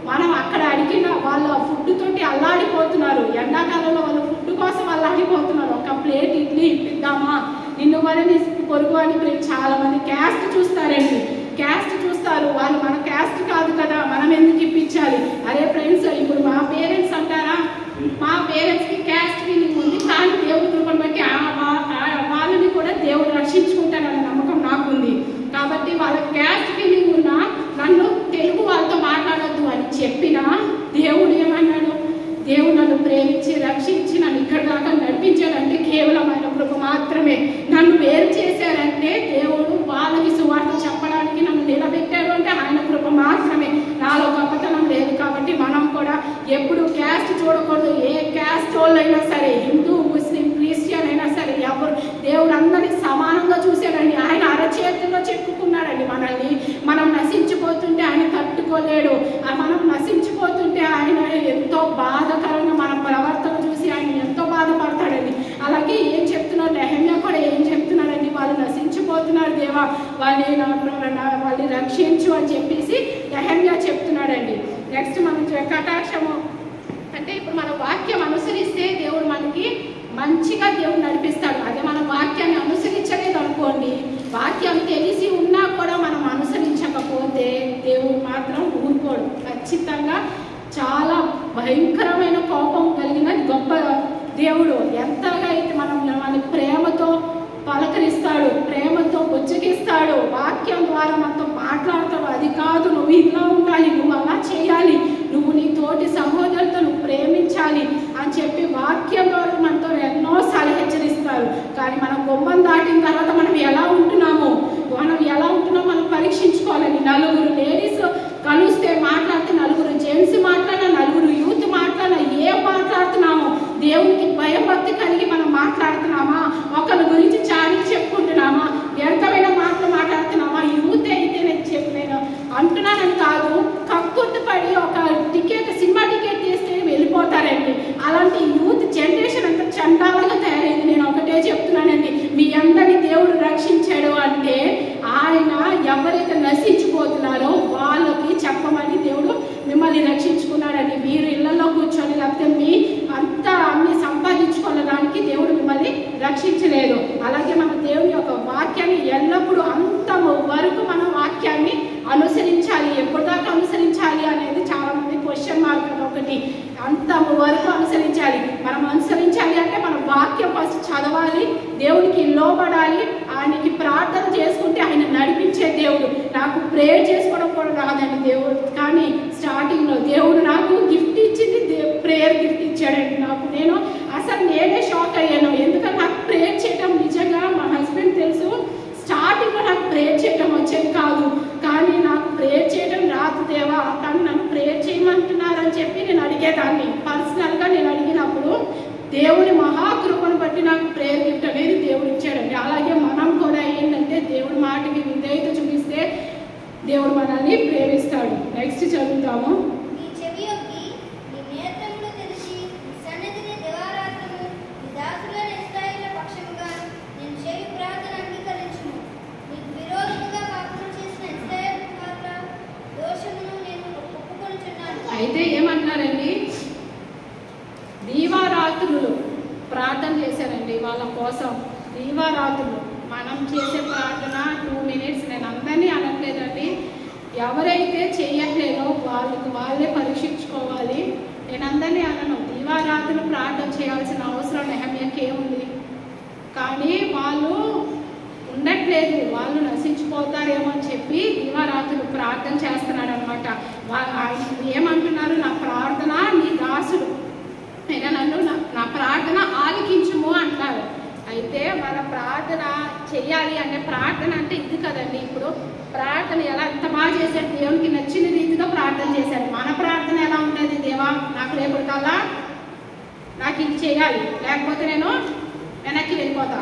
మనం అక్కడ అడిగిన వాళ్ళ ఫుడ్ తోటి అల్లాడిపోతున్నారు. ఎండాకాలంలో వాళ్ళ ఫుడ్ కోసం అల్లాడిపోతున్నారు. ఒక ప్లేట్ ఇడ్లీ ఇప్పిద్దామా, నిన్ను వాళ్ళని పొరుగు అని చాలా మంది క్యాస్ట్ చూస్తారండి, క్యాస్ట్ చూస్తారు. వాళ్ళు మన క్యాస్ట్ కాదు కదా, మనం ఎందుకు ఇప్పించాలి? అరే ఫ్రెండ్స్, ఇప్పుడు మా పేరెంట్స్ అంటారా, మా పేరెంట్స్కి క్యాస్ట్ ఫీలింగ్ ఉంది, కానీ దేవుడి కృపను బట్టి వాళ్ళని కూడా దేవుడు రక్షించుకుంటారనే నమ్మకం నాకుంది. కాబట్టి వాళ్ళ క్యాస్ట్ ఫీలింగ్ ఉన్నా నన్ను తెలుగు వాళ్ళతో మాట్లాడొద్దు అని చెప్పినా దేవుడు ఏమన్నాడు? దేవుడు నన్ను ప్రేమించి రక్షించి నన్ను ఇక్కడ దాకా నడిపించాడంటే కేవలం ఆయన కృప మాత్రమే. నన్ను వేరు చేశారంటే దేవుడు వాళ్ళకి సువార్త చెప్పడానికి నన్ను నిలబెట్టాడు అంటే ఆయన కృప మాత్రమే. నాలో గొప్పతనం లేదు. కాబట్టి మనం కూడా ఎప్పుడు క్యాస్ట్ చూడకూడదు. ఏ క్యాస్ట్ వాళ్ళైనా సరే, హిందూ, ముస్లిం, క్రిస్టియన్ అయినా సరే, ఎవరు దేవుడు అందరినీ సమానంగా చూశాడండి. ఆయన అరచేతుల్లో చెక్కుకున్నాడండి మనల్ని. మనం నశించిపోతుంటే ఆయన తట్టుకోలేడు. మనం నశించిపోతుంటే ఆయన ఎంతో బాధకరంగా మన ప్రవర్తన చూసి ఆయన ఎంతో బాధపడతాడండి. అలాగే ఏం చెప్తున్నాడు నెహెమ్యా కూడా ఏం చెప్తున్నాడండి? వాళ్ళు నశించిపోతున్నారు దేవా, వాళ్ళని రక్షించు అని చెప్పేసి నెహెమ్యా చెప్తున్నాడండి. నెక్స్ట్ మనం కటాక్షము అంటే ఇప్పుడు మన వాక్యం అనుసరిస్తే దేవుడు మనకి మంచిగా దేవుడు నడిపిస్తాడు. అదే మన వాక్యాన్ని అనుసరించలేదు అనుకోండి, వాక్యం తెలిసి ఉన్నా కూడా మనం అనుసరించకపోతే మాత్రం ఊరుకోడు. ఖచ్చితంగా చాలా భయంకరమైన కోపం కలిగిన గొప్ప దేవుడు. ఎంతగా అయితే మనల్ని ప్రేమతో పలకరిస్తాడు, ప్రేమతో బుజ్జగిస్తాడు, వాక్యం ద్వారా మనతో మాట్లాడతాడు. అది కాదు, నువ్వు ఇలా ఉండాలి, నువ్వు అలా చేయాలి, నువ్వు నీ తోటి సహోదరులతో నువ్వు ప్రేమించాలి అని చెప్పి వాక్యం ద్వారా మనతో ఎన్నోసార్లు హెచ్చరిస్తారు. కానీ మనం గుమ్మం దాటిన తర్వాత మనం ఎలా ఉంటున్నామో మనం పరీక్షించుకోవాలని. నలుగురు లేడీస్ కలిస్తే మాట్లాడితే, నలుగురు జెంట్స్ మాట్లాడినా, నలుగురు యూత్ మాట్లాడినా ఏం మాట్లాడుతున్నామో దేవునికి భయభక్తి కలిగి మనం మాట్లాడుతున్నామా, ఒకరి గురించి చాటి చెప్పుకుంటున్నామా, వ్యర్థమైన మాటలు మాట్లాడుతున్నామా. యూత్ అయితే నేను అంటున్నానని కాదు, కక్కుర్తిపడి ఒక సినిమా టికెట్ తీస్తే వెళ్ళిపోతారండి. అలాంటి యూత్ జనరేషన్ అంతా చండాలంగా తయారైంది. నేను ఒకటే చెప్తున్నానండి, మీ అందరినీ దేవుడు రక్షించాడు అంటే ఆయన ఎవరైతే నశించిపోతున్నారో వాళ్ళకి చెప్పమని దేవుడు మిమ్మల్ని రక్షించుకున్నాడండి. మీరు ఇళ్లలో కూర్చొని లేకపోతే మీ అంతా అన్ని సంపాదించుకోవడానికి దేవుడు మిమ్మల్ని రక్షించలేదు. అలాగే మన దేవుని యొక్క వాక్యాన్ని ఎల్లప్పుడూ అంతం వరకు మన వాక్యాన్ని అనుసరించాలి. ఎప్పటిదాకా అనుసరించాలి అనేది చాలా మంది క్వశ్చన్ మార్క్. ఒకటి, అంతం వరకు అనుసరించాలి. మనం అనుసరించాలి అంటే మన వాక్యం ఫస్ట్ చదవాలి, దేవునికి లోబడాలి, ఆయనకి ప్రార్థన చేసుకుంటే ఆయన నడిపించే దేవుడు. నాకు ప్రేయర్ చేసుకోవడం కూడా రాదండి దేవుడు, కానీ స్టార్టింగ్లో దేవుడు నాకు గిఫ్ట్ ఇచ్చింది, ప్రేయర్ గిఫ్ట్ ఇచ్చాడండి నాకు. నేనే షాక్ అయ్యాను. ఎందుకంటే నాకు ప్రేయర్ చేయడం నిజంగా మా హస్బెండ్ తెలుసు, స్టార్టింగ్లో నాకు ప్రేయర్ చేయడం వచ్చేది కాదు. కానీ నాకు ప్రేయర్ చేయడం రాదు దేవా, కానీ నన్ను ప్రేయర్ చేయమంటున్నారని చెప్పి నేను అడిగేదాన్ని. పర్సనల్గా నేను అడిగినప్పుడు దేవుని మహాకృపను బట్టి నాకు ప్రేయర్ గిఫ్ట్ అనేది దేవుడు ఇచ్చాడండి. అలాగే మనం కూడా ఏంటంటే దేవుడి మాటకి విధేయత చూపిస్తే దేవుడు మనల్ని ప్రేమిస్తాడు. నెక్స్ట్ చదువుతాము. అయితే ఏమంటున్నారండి, దీవారాత్రులు ప్రార్థన చేశారండి వాళ్ళ కోసం. దీవారాత్రులు మనం చేసే ప్రార్థన 2 minutes, నేను అందరినీ అనట్లేదండి, ఎవరైతే చేయట్లేదో వాళ్ళే పరీక్షించుకోవాలి. నేను అందరినీ అనను. దీవారాత్రులు ప్రార్థన చేయాల్సిన అవసరం నెహమ్యాకి ఏముంది? కానీ వాళ్ళు ఉండట్లేదు, వాళ్ళు నశించిపోతారేమో అని చెప్పి దీవారాత్రులు ప్రార్థన చేస్తున్నాడు అనమాట. ఆయన ఏమంటున్నారు, నా ప్రార్థన నీ దాసుడు నన్ను నా ప్రార్థన ఆలకించుము అంటారు. అయితే మన ప్రార్థన చెయ్యాలి అంటే, ప్రార్థన అంటే ఇది కదండి. ఇప్పుడు ప్రార్థన ఎలా ఎంత బాగా చేశాడు, దేవునికి నచ్చిన రీతిగా ప్రార్థన చేశాడు. మన ప్రార్థన ఎలా ఉంటుంది, దేవా నాకు రేపటి కల్లా నాకు ఇది చేయాలి, లేకపోతే నేను వెనక్కి వెళ్ళిపోతా.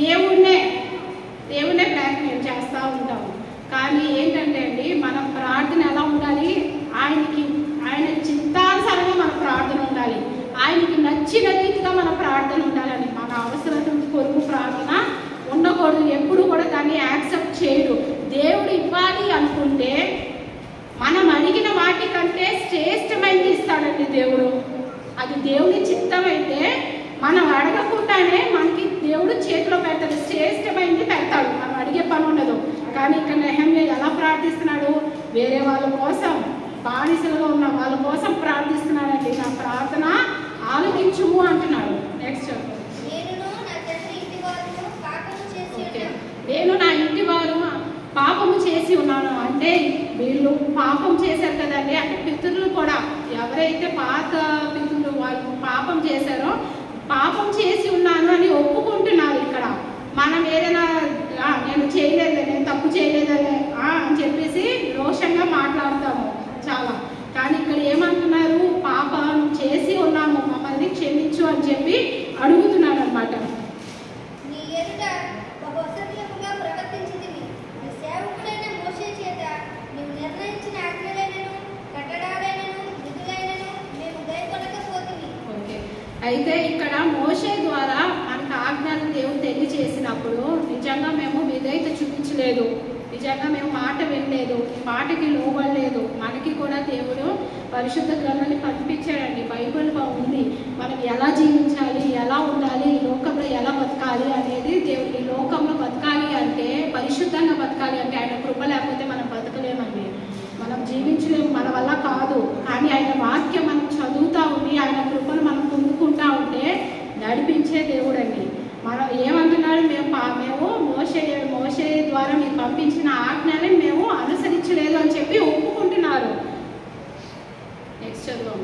దేవుణ్ణే బ్లాక్మెయిల్ చేస్తూ ఉంటాము. కానీ ఏంటంటే అండి, మన ప్రార్థన ఎలా ఉండాలి, ఆయన చింతానుసారంగా మన ప్రార్థన ఉండాలి, ఆయనకి నచ్చిన రీతిగా మన ప్రార్థన ఉండాలని. మన అవసరం కొరకు ప్రార్థన ఉండకూడదు. ఎప్పుడు కూడా దాన్ని యాక్సెప్ట్ చేయడు. దేవుడు ఇవ్వాలి అనుకుంటే మనం అడిగిన వాటికంటే శ్రేష్టమైనది ఇస్తాడండి దేవుడు. అది దేవుని చిత్తం అయితే మనం అడగకుండానే మనకి దేవుడు చేతిలో పెడతాడు, శ్రేష్టమైనది పెడతాడు, మనం అడిగే పని ఉండదు. కానీ ఇక్కడ నెహమ్యా ఎలా ప్రార్థిస్తున్నాడు, వేరే వాళ్ళ కోసం, బానిసలుగా ఉన్న వాళ్ళ కోసం ప్రార్థిస్తున్నాడండి. నా ప్రార్థన ఆలోచించుము అంటున్నాడు. నెక్స్ట్, నేను నా ఇంటి వారు పాపము చేసి ఉన్నాను అంటే, వీళ్ళు పాపం చేశారు కదండి. అంటే పితరులు కూడా, ఎవరైతే పాత పితరులు వాళ్ళు పాపం చేశారో, పాపం చేసి ఉన్నాను అని ఒప్పుకుంటున్నారు. ఇక్కడ మనం ఏదైనా నేను చేయలేదు, నేను తప్పు చేయలేదని అని చెప్పేసి రోషంగా మాట్లాడతాము చాలా. కానీ ఇక్కడ ఏమంటున్నారు, పాపం చేసి ఉన్నాము, మమ్మల్ని క్షమించు అని చెప్పి అడుగుతున్నారు అనమాట. అయితే ఇక్కడ మోషే ద్వారా మనకు ఆజ్ఞలు దేవుడు తెలియజేసినప్పుడు నిజంగా మేము విధేయత చూపించలేదు, నిజంగా మేము మాట వినలేదు, మాటకి లోబడలేదు. మనకి కూడా దేవుడు పరిశుద్ధ గ్రంథాన్ని పంపించాడండి. బైబిల్ ఉంది, మనం ఎలా జీవించాలి, ఎలా ఉండాలి, ఈ లోకంలో ఎలా బతకాలి అనేది. దేవుడు ఈ లోకంలో బతకాలి అంటే, పరిశుద్ధంగా బతకాలి అంటే ఆయన కృప లేకపోతే మనం బతకలేమండి. మనం జీవించలేము, మన వల్ల కాదు. కానీ ఆయన వాక్యం మనం చదువుతూ ఉండి ఆయన కృపను మనం పొందుకుంటూ ఉంటే నడిపించే దేవుడు అండి. మనం ఏమంటున్నాడు, మేము మోషే ద్వారా మీరు పంపించిన ఆజ్ఞని మేము అనుసరించలేదు అని చెప్పి ఒప్పుకుంటున్నారు. నెక్స్ట్ చదువు.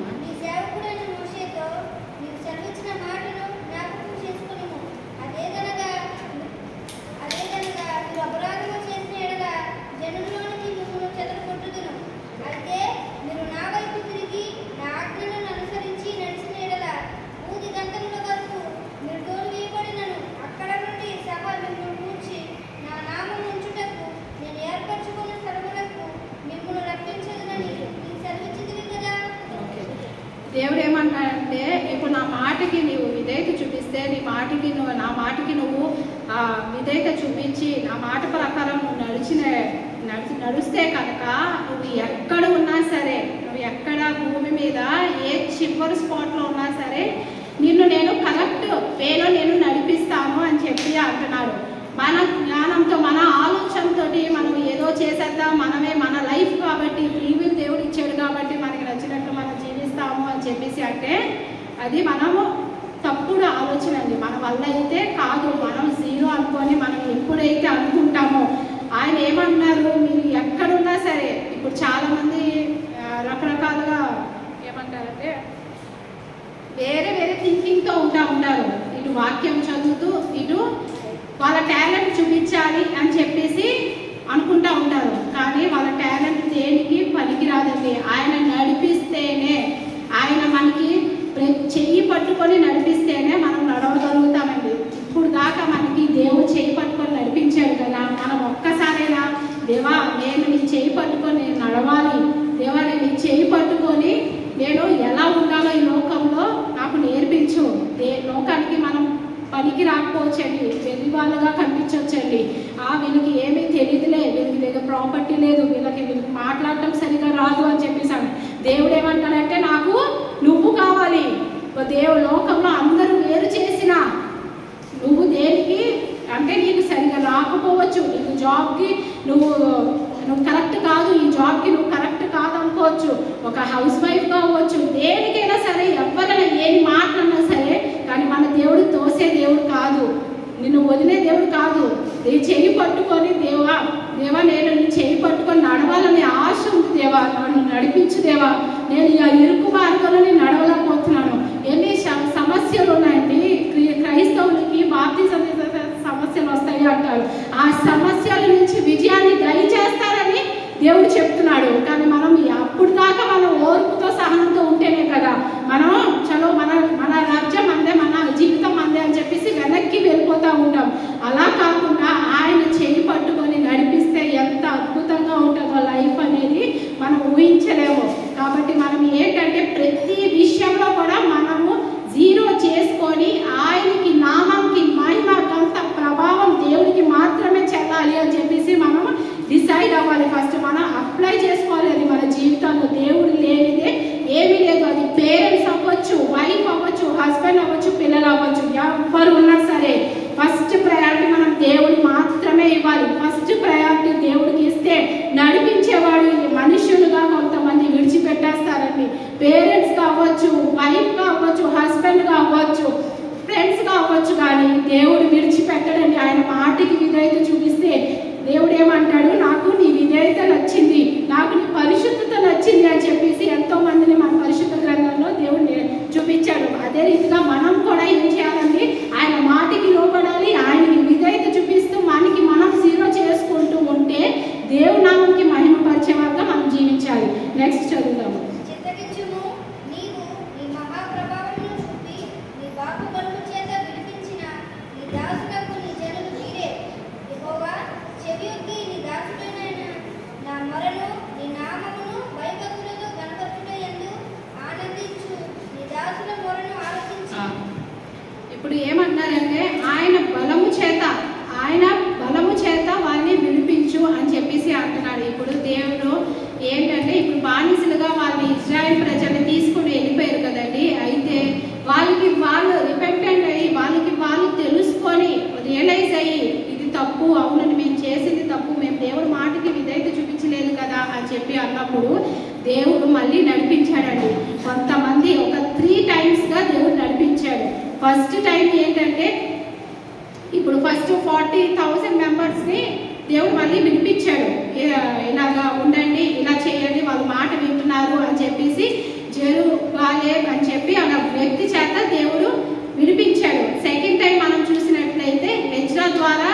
దేవుడు ఏమంటాడంటే, ఇప్పుడు నా మాటకి నీవు విధేయత చూపిస్తే, నా మాటకి నువ్వు విధేయత చూపించి నా మాట ప్రకారం నువ్వు నడుస్తే కనుక నువ్వు ఎక్కడ ఉన్నా సరే, నువ్వు ఎక్కడ భూమి మీద ఏ చివరి స్పాట్లో ఉన్నా సరే నిన్ను నేను కరెక్ట్ వేలో నేను నడిపిస్తాను అని చెప్పి అంటున్నాడు. మన జ్ఞానంతో మన ఆలోచనతో మనం ఏదో చేసేద్దాం, మన లైఫ్ కాబట్టి ఫ్రీవిల్ దేవుడు ఇచ్చాడు కాబట్టి మనకి నచ్చినట్టు మనం జీవిస్తాము అని చెప్పేసి అంటే అది మనము తప్పుడు ఆలోచన అండి. మన వల్ల అయితే కాదు. మనం జీరో అనుకొని మనం ఎప్పుడైతే అనుకుంటామో, ఆయన ఏమన్నారు, మీరు ఎక్కడున్నా సరే, ఇప్పుడు చాలామంది రకరకాలుగా ఏమంటారంటే వేరే థింకింగ్తో ఉంటారు. ఇటు వాక్యం చదువుతూ ఇటు వాళ్ళ టాలెంట్ చూపించాలి అని చెప్పేసి అనుకుంటూ ఉంటారు. కానీ వాళ్ళ టాలెంట్ దేనికి పనికిరాదండి. ఆయన నడిపిస్తేనే, ఆయన మనకి చెయ్యి పట్టుకొని నడిపిస్తేనే మనం నడవగలుగుతామండి. ఇప్పుడు దాకా మనకి దేవుడు చెయ్యి పట్టుకొని నడిపించాడు కదా, మనం ఒక్కసారైనా దేవా నేను నీ చెయ్యి పట్టుకొని నేను నడవాలి, దేవా నేను నీ చెయ్యి పట్టుకొని నేను ఎలా ఉండాలో ఈ లోకంలో నాకు నేర్పించు. లోకానికి మనం పనికి రాకపోవచ్చండి, వెలివాళ్ళగా కనిపించవచ్చండి. వీళ్ళకి ఏమీ తెలియదులే, వీళ్ళకి ప్రాపర్టీ లేదు, వీళ్ళకి మాట్లాడటం సరిగా రాదు అని చెప్పేసాను. దేవుడు ఏమంటాడంటే, నాకు నువ్వు కావాలి. లోకంలో అందరూ వేరు చేసిన నువ్వు దేనికి అంటే నీకు సరిగా రాకపోవచ్చు, నీకు జాబ్కి నువ్వు కరెక్ట్ కాదు, ఈ జాబ్కి నువ్వు కరెక్ట్ కాదు అనుకోవచ్చు, ఒక హౌస్ వైఫ్గా అవ్వచ్చు, దేనికైనా సరే, ఎవరైనా ఏది మాట్లాడినా సరే. కానీ మన దేవుడు తోసే దేవుడు కాదు, నిన్ను వదిలే దేవుడు కాదు. నీ చెయ్యి పట్టుకొని దేవా నేను నీ చెయ్యి పట్టుకొని నడవాలనే ఆశ ఉంది దేవా, నన్ను నడిపించు దేవా, నేను ఆ ఇరుకు మార్గంలోనే నడవలేకపోతున్నాను. ఎన్ని సమస్యలు ఉన్నాయండి. క్రైస్తవులకి బాప్తిజం సమస్యలు వస్తాయి అంటారు. ఆ సమస్యల నుంచి విజయాన్ని దయచేస్తారని దేవుడు చెప్తున్నాడు. కానీ మనం అప్పుడు దాకా మనం ఓర్పుతో సహనంతో ఉంటేనే కదా మనం చలో మన రాజ్యం అందే, మన జీవితం అందే అని చెప్పేసి వెనక్కి వెళ్ళిపోతూ ఉంటాం. అలా కాకుండా ఆయన చెయ్యి పట్టుకొని నడిపిస్తే ఎంత అద్భుతంగా ఉంటుందో లైఫ్ అనేది మనం ఊహించలేము. కాబట్టి మనం ఏంటంటే ప్రతి విషయంలో కూడా మనము జీరో చేసుకొని ఆయనకి నామంకి మహిమ కొంత ప్రభావం దేవుడికి మాత్రమే చెల్లాలి అని చెప్పేసి మనం డిసైడ్ అవ్వాలి. ఫస్ట్ మనం అప్లై చేసుకోవాలి. అది మన జీవితంలో దేవుడు లేనిదే ఏమీ లేదు. అది పేరెంట్స్ అవ్వచ్చు, వైఫ్ అవ్వచ్చు, హస్బెండ్ అవ్వచ్చు, పిల్లలు అవ్వచ్చు, ఎవరు ఉన్నా సరే ఫస్ట్ ప్రయారిటీ మనం దేవుడు మాత్రమే ఇవ్వాలి. ఫస్ట్ ప్రయారిటీ దేవుడికి ఇస్తే నడిపించేవాడు మనుషులుగా కొంతమంది విడిచిపెట్టేస్తారండి. పేరెంట్స్ కావచ్చు, వైఫ్ కావచ్చు, హస్బెండ్ కావచ్చు, ఫ్రెండ్స్ కావచ్చు, కానీ దేవుడు విడిచిపెట్టడండి. ఆయన మాటకి విధేయత చూపిస్తే దేవుడు ఏమంటాడు, నాకు నీ విధేయత నచ్చింది, నాకు నీ పరిశుద్ధత నచ్చింది అని చెప్పేసి ఎంతో మందిని మన పరిశుద్ధ గ్రంథంలో దేవుడు చూపించాడు. అదే రీతిగా మనం కూడా ఏం చేయాలండి, ఆయన మాటకి లోపడాలి, ఆయనకి విధేయత చూపిస్తూ మనకి మనం జీరో చేసుకుంటూ ఉంటే దేవుడు నామంకి మహిమ పరిచే వారిగా మనం జీవించాలి. నెక్స్ట్ చదువుదాము. ఇప్పుడు ఏమంటారంటే ఆయన బలము చేత వారిని విడిపించు అని చెప్పేసి అంటున్నాడు. ఇప్పుడు దేవుడు ఏంటంటే, ఇప్పుడు బానిసలుగా వాళ్ళని ఇజ్రాయెల్ ప్రజల్ని తీసుకుని వెళ్ళిపోయారు కదండి. అయితే వాళ్ళు రిపెంటెంట్ అయ్యి వాళ్ళు తెలుసుకొని రియలైజ్ అయ్యి ఇది తప్పు, అవునండి మేము చేసింది తప్పు, మేము దేవుడి మాటకి విధేయత చూపించలేదు కదా అని చెప్పి అన్నప్పుడు దేవుడు మళ్ళీ నడిపించాడండి. కొంతమంది ఒక 3 టైమ్స్గా దేవుడు నడిపించాడు. ఫస్ట్ టైం ఏంటంటే ఇప్పుడు ఫస్ట్ 40,000 మెంబర్స్ని దేవుడు మళ్ళీ వినిపించాడు. ఇలాగా ఉండండి, ఇలా చేయండి, వాళ్ళు మాట వింటున్నారు అని చెప్పేసి జెరుబాబెల్ అని చెప్పి అలా వ్యక్తి చేత దేవుడు వినిపించాడు. సెకండ్ టైం మనం చూసినట్లయితే ఎజ్రా ద్వారా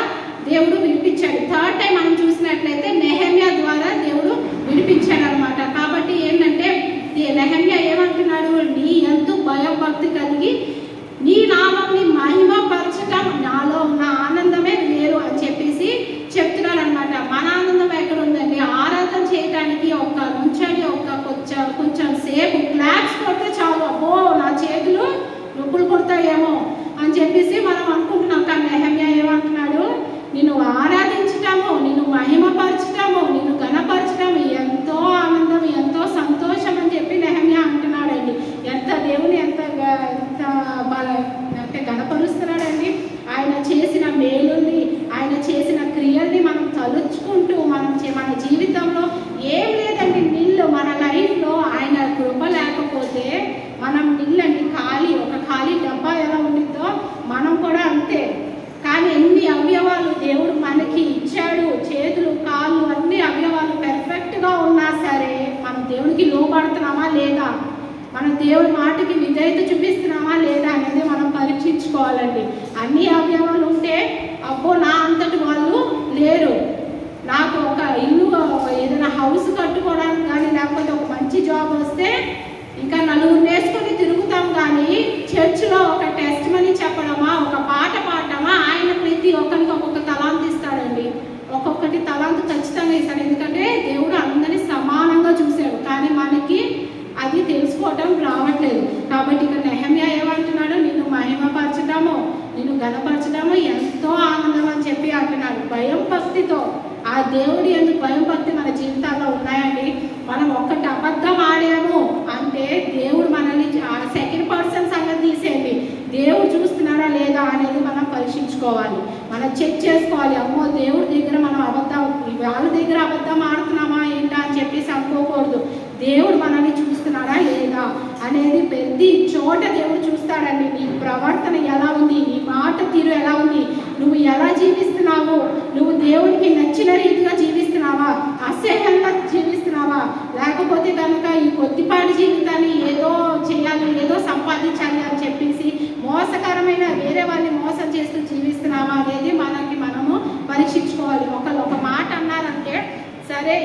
దేవుడు వినిపించాడు. థర్డ్ టైం మనం చూసినట్లయితే నెహెమ్యా ద్వారా దేవుడు వినిపించాడు అనమాట. కాబట్టి ఏంటంటే నెహెమ్యా ఏమంటున్నాడు, నీ ఎంతో భయభక్తి కలిగి నీ నామాన్ని మహిమపరచటం నాలో ఉన్న ఆనందమే వేరు అని చెప్పేసి చెప్తున్నాడు అనమాట. మన ఆనందం ఎక్కడ ఉందండి? ఆరాధన చేయడానికి ఒక నుంచండి, ఒక కొంచెం సేపు క్లాప్స్ కొడితే చాలు, అబ్బో నా చేతులు నొప్పులు కొడతాయేమో అని చెప్పేసి మనం అనుకుంటున్నాం. కానీ నెహెమ్యా ఏమంటున్నాడు, నిన్ను ఆరాధించటము, నిన్ను మహిమపరచటము, నిన్ను ఘనపరచటము ఎంతో ఆనందం, ఎంతో సంతోషం అని చెప్పి నెహెమ్యా అంటున్నాడండి. ఎంత దేవుని ఎంత అంటే ఘనపరుస్తున్నాడండి. ఆయన చేసిన మేలుని, ఆయన చేసిన క్రియల్ని మనం తలుచుకుంటూ మన జీవితంలో ఏం లేదండి, నిల్లు మన లైఫ్లో ఆయన కృప లేకపోతే మనం నిల్లండి, ఒక ఖాళీ డబ్బా ఎలా ఉండిద్దో మనం కూడా అంతే. కానీ ఎన్ని అవయవాలు దేవుడు మనకి ఇచ్చాడు, చేతులు కాళ్ళు అన్ని అవయవాలు పెర్ఫెక్ట్గా ఉన్నా సరే మనం దేవునికి లోపడుతున్నామా లేదా, మనం దేవుడి మాటకి విధేయత చూపిస్తున్నామా లేదా అనేది మనం పరీక్షించుకోవాలండి. అన్ని అవయవాలు ఉంటే అబ్బో నా అంతటి వాళ్ళు లేరు, నాకు ఒక ఇల్లు ఏదైనా హౌస్ కట్టుకోవడానికి కానీ లేకపోతే ఒక మంచి జాబ్ వస్తే ఇంకా నలుగురు వేసుకొని తిరుగుతాం. కానీ చర్చిలో ఒక టెస్ట్ మనీ చెప్పడమా, ఒక పాట పాడటమా, ఆయన ప్రతి ఒక్కరికి ఒక్కొక్క తలాంతు ఇస్తాడండి. ఒక్కొక్కటి తలాంతు ఖచ్చితంగా ఇస్తాడు. ఎందుకంటే దేవుడు అందరినీ సమానంగా చూశాడు. కానీ మనకి అది తెలుసుకోవటం రావట్లేదు. కాబట్టి ఇక్కడ నెహెమ్యా ఏమంటున్నాడు, నిన్ను మహిమపరచడము, నిన్ను ఘనపరచడము ఎంతో ఆనందం అని చెప్పి అంటున్నాడు. భయం భక్తితో ఆ దేవుడి ఎందుకు భయం భక్తి మన జీవితాల్లో ఉన్నాయండి. మనం ఒక్కటి అబద్ధం ఆడాము అంటే దేవుడు మనల్ని సెకండ్ పర్సన్ సంగతి తీసేయండి, దేవుడు చూస్తున్నాడా లేదా అనేది మనం పరీక్షించుకోవాలి, మనం చెక్ చేసుకోవాలి. అమ్మో దేవుడి దగ్గర మనం వాళ్ళ దగ్గర అబద్ధం ఆడుతున్నామా ఏంటా అని చెప్పేసి అనుకోకూడదు. దేవుడు మనల్ని చూస్తున్నాడా లేదా అనేది ప్రతి చోట దేవుడు చూస్తాడండి. నీ ప్రవర్తన ఎలా ఉంది, నీ మాట తీరు ఎలా ఉంది, నువ్వు ఎలా జీవిస్తున్నావు, నువ్వు దేవుడికి నచ్చిన రీతిగా జీవిస్తున్నావా, అసహ్యంగా జీవిస్తున్నావా, లేకపోతే కనుక ఈ కొద్దిపాటి జీవితాన్ని ఏదో చేయాలి, ఏదో సంపాదించాలి అని చెప్పేసి మోసకరమైన వేరే వాళ్ళని మోసం చేస్తూ జీవిస్తున్నావా అనేది మనము పరీక్షించుకోవాలి. ఒకళ్ళు ఒక మాట అన్నారంటే సరే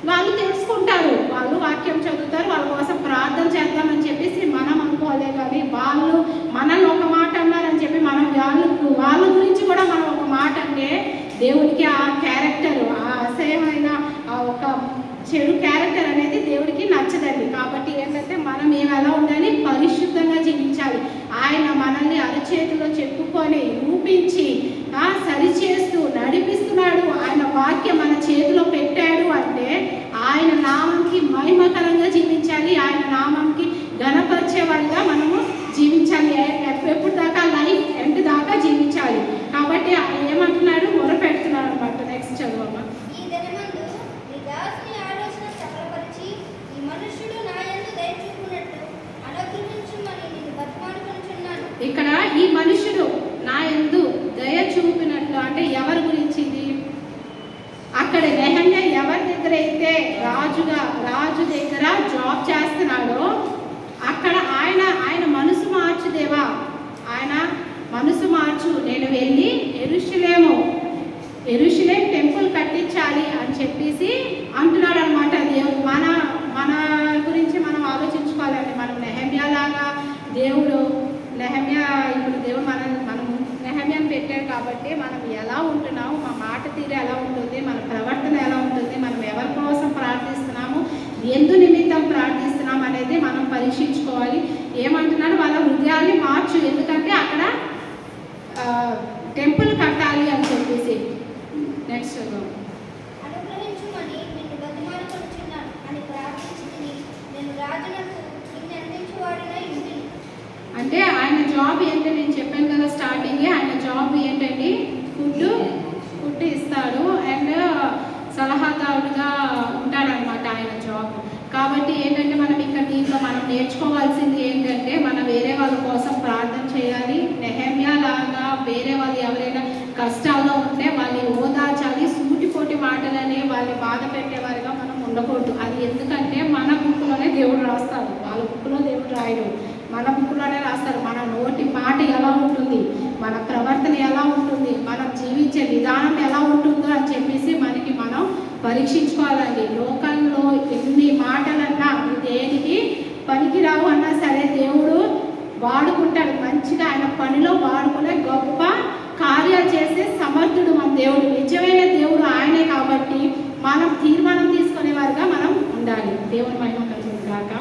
వాళ్ళు తెలుసుకుంటారు, వాళ్ళు వాక్యం చదువుతారు, వాళ్ళ కోసం ప్రార్థన చేద్దామని చెప్పేసి మనం అనుకోలే. కానీ వాళ్ళు మనల్ని ఒక మాట అన్నారని చెప్పి మనం వాళ్ళ గురించి కూడా మనం ఒక మాట అంటే దేవుడికి ఆ క్యారెక్టర్, ఆ అసహ్యమైన ఒక చెడు క్యారెక్టర్ అనేది దేవుడికి నచ్చదండి. కాబట్టి ఏంటంటే మనం ఎలా ఉండాలి, పరిశుద్ధంగా జీవించాలి. ఆయన మనల్ని అరచేతిలో చెప్పుకొని రూపించి సరిచేస్తూ నడిపిస్తున్నాడు. ఆయన వాక్యం మన చేతిలో పెట్టాడు అంటే ఆయన నామంకి మహిమకరంగా జీవించాలి, ఆయన నామంకి ఘనపరిచేవాడిగా మనము జీవించాలి. ఎప్పుడు దాకా లైఫ్ ఎండ్ దాకా జీవించాలి. కాబట్టి ఏమంటున్నాడు, మొర పెడుతున్నాడు అనమాట. నెక్స్ట్ చదువమ్మా. ఇక్కడ ఈ మనుషుడు నా యందు దయ చూపినట్లు అంటే ఎవరి గురించి ఇది? అక్కడ నెహెమ్యా ఎవరి దగ్గర అయితే రాజు దగ్గర జాబ్ చేస్తున్నాడో అక్కడ ఆయన మనసు మార్చు దేవా, ఆయన మనసు మార్చు, నేను వెళ్ళి యెరూషలేం టెంపుల్ కట్టించాలి అని చెప్పేసి అంటున్నాడు అనమాట. దేవుడు మన గురించి మనం ఆలోచించుకోవాలండి. మనం నెహెమ్యా లాగా ఇప్పుడు దేవుడు మనం నెహెమ్యాని పెట్టాడు కాబట్టి మనం ఎలా ఉంటున్నాము, మా మాట తీరు ఎలా ఉంటుంది, మన ప్రవర్తన ఎలా ఉంటుంది, మనం ఎవరి కోసం ప్రార్థిస్తున్నాము, ఎందు నిమిత్తం ప్రార్థిస్తున్నాం అనేది మనం పరీక్షించుకోవాలి. ఏమంటున్నాడు, వాళ్ళ హృదయాన్ని మార్చు, ఎందుకంటే అక్కడ టెంపుల్ కట్టాలి అని చెప్పేసి. నెక్స్ట్ అంటే ఆయన జాబ్ ఏంటంటే నేను చెప్పాను కదా స్టార్టింగ్, ఆయన జాబ్ ఏంటంటే ఫుడ్ ఇస్తాడు అండ్ సలహాదారుడుగా ఉంటాడు ఆయన జాబ్. కాబట్టి ఏంటంటే మనం ఇక్కడ దీంట్లో మనం నేర్చుకోవాల్సింది ఏంటంటే మనం వేరే వాళ్ళ కోసం ప్రార్థన చేయాలి. నెహెమ్యా లాగా వేరే వాళ్ళు ఎవరైనా కష్టాల్లో ఉంటే వాళ్ళని ఓదార్చాలి. సూటిపోటి మాటలనే వాళ్ళని బాధ పెట్టేవారుగా మనం ఉండకూడదు. అది ఎందుకంటే మన బుక్లోనే దేవుడు రాస్తారు, వాళ్ళ బుక్లో దేవుడు రాయడు, మన బుక్లోనే రాస్తారు. మన నోటి మాట ఎలా ఉంటుంది, మన ప్రవర్తన ఎలా ఉంటుంది, మనం జీవించే విధానం ఎలా ఉంటుందో అని చెప్పేసి మనకి మనం పరీక్షించుకోవాలండి. లోకంలో ఎన్ని మాటలన్నా దేనికి పనికిరావు అన్నా సరే దేవుడు వాడుకుంటాడు. మంచిగా ఆయన పనిలో వాడుకునే గొప్ప కార్యాలు చేసే సమర్థుడు మన దేవుడు. నిజమైన దేవుడు ఆయనే కాబట్టి మనం తీర్మానం తీసుకునే వారుగా మనం ఉండాలి. దేవుని మహిమ కలుగును గాక.